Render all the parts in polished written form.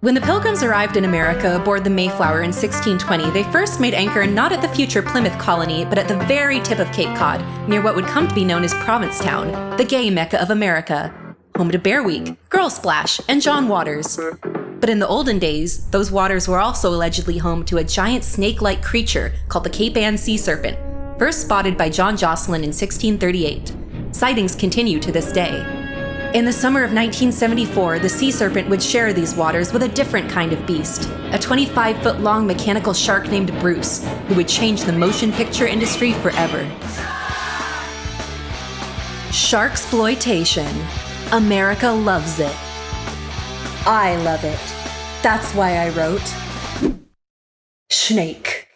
When the Pilgrims arrived in America aboard the Mayflower in 1620, they first made anchor not at the future Plymouth colony, but at the very tip of Cape Cod, near what would come to be known as Provincetown, the gay mecca of America, home to Bear Week, Girl Splash, and John Waters. But in the olden days, those waters were also allegedly home to a giant snake-like creature called the Cape Ann sea serpent, first spotted by John Jocelyn in 1638. Sightings continue to this day. In the summer of 1974, the sea serpent would share these waters with a different kind of beast, a 25-foot-long mechanical shark named Bruce, who would change the motion picture industry forever. Sharksploitation. America loves it. I love it. That's why I wrote SHNAKE.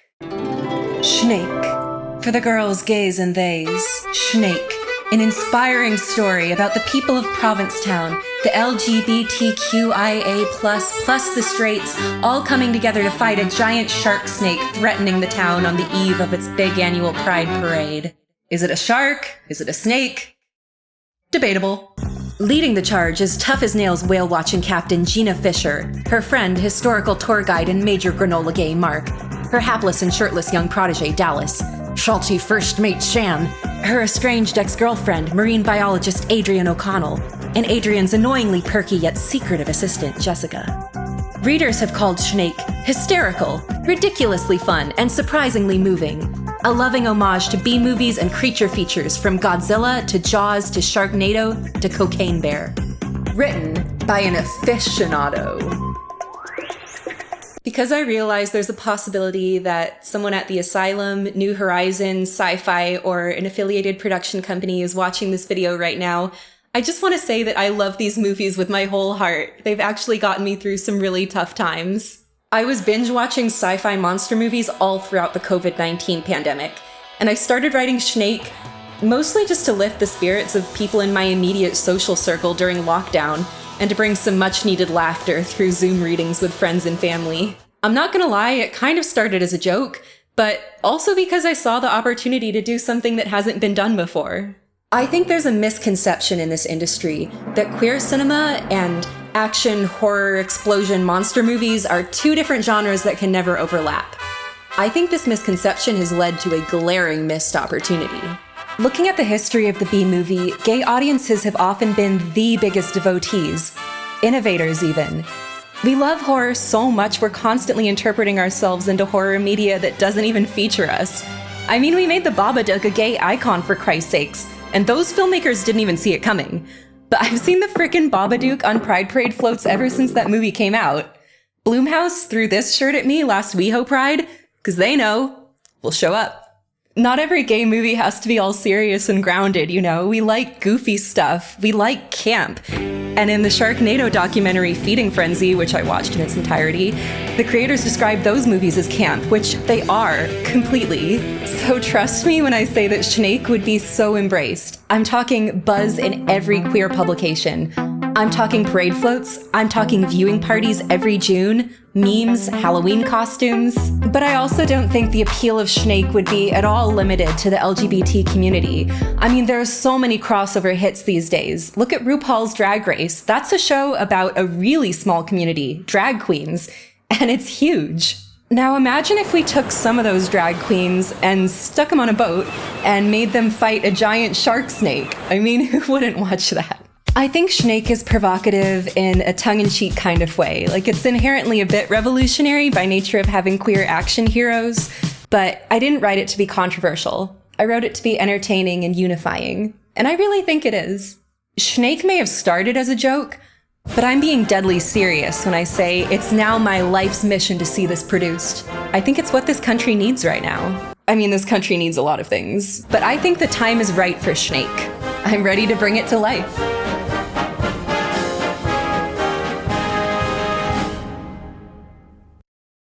SHNAKE. For the girls, gays, and theys. SHNAKE. An inspiring story about the people of Provincetown, the LGBTQIA+, plus the straights, all coming together to fight a giant shark snake threatening the town on the eve of its big annual Pride Parade. Is it a shark? Is it a snake? Debatable. Leading the charge is tough-as-nails whale-watching captain Gina Fisher, her friend, historical tour guide and major granola gay Mark, her hapless and shirtless young protege Dallas, schmaltzy first mate Shan, her estranged ex-girlfriend, marine biologist Adrian O'Connell, and Adrian's annoyingly perky yet secretive assistant Jessica. Readers have called SHNAKE hysterical, ridiculously fun, and surprisingly moving. A loving homage to B-movies and creature features from Godzilla to Jaws to Sharknado to Cocaine Bear. Written by an aficionado. Because I realize there's a possibility that someone at the Asylum, New Horizons, Sci-Fi, or an affiliated production company is watching this video right now, I just want to say that I love these movies with my whole heart. They've actually gotten me through some really tough times. I was binge-watching sci-fi monster movies all throughout the COVID-19 pandemic, and I started writing SHNAKE mostly just to lift the spirits of people in my immediate social circle during lockdown, and to bring some much-needed laughter through Zoom readings with friends and family. I'm not gonna lie, it kind of started as a joke, but also because I saw the opportunity to do something that hasn't been done before. I think there's a misconception in this industry that queer cinema and action, horror, explosion, monster movies are two different genres that can never overlap. I think this misconception has led to a glaring missed opportunity. Looking at the history of the B-movie, gay audiences have often been the biggest devotees, innovators even. We love horror so much we're constantly interpreting ourselves into horror media that doesn't even feature us. I mean, we made the Babadook a gay icon for Christ's sakes, and those filmmakers didn't even see it coming. But I've seen the frickin' Babadook on Pride Parade floats ever since that movie came out. Blumhouse threw this shirt at me last WeHo Pride, because they know we'll show up. Not every gay movie has to be all serious and grounded, you know? We like goofy stuff. We like camp. And in the Sharknado documentary Feeding Frenzy, which I watched in its entirety, the creators described those movies as camp, which they are, completely. So trust me when I say that SHNAKE would be so embraced. I'm talking buzz in every queer publication. I'm talking parade floats, I'm talking viewing parties every June, memes, Halloween costumes. But I also don't think the appeal of SHNAKE would be at all limited to the LGBT community. I mean, there are so many crossover hits these days. Look at RuPaul's Drag Race. That's a show about a really small community, drag queens, and it's huge. Now imagine if we took some of those drag queens and stuck them on a boat and made them fight a giant shark snake. I mean, who wouldn't watch that? I think SHNAKE is provocative in a tongue-in-cheek kind of way. Like, it's inherently a bit revolutionary by nature of having queer action heroes, but I didn't write it to be controversial. I wrote it to be entertaining and unifying, and I really think it is. SHNAKE may have started as a joke, but I'm being deadly serious when I say it's now my life's mission to see this produced. I think it's what this country needs right now. I mean, this country needs a lot of things, but I think the time is right for SHNAKE. I'm ready to bring it to life.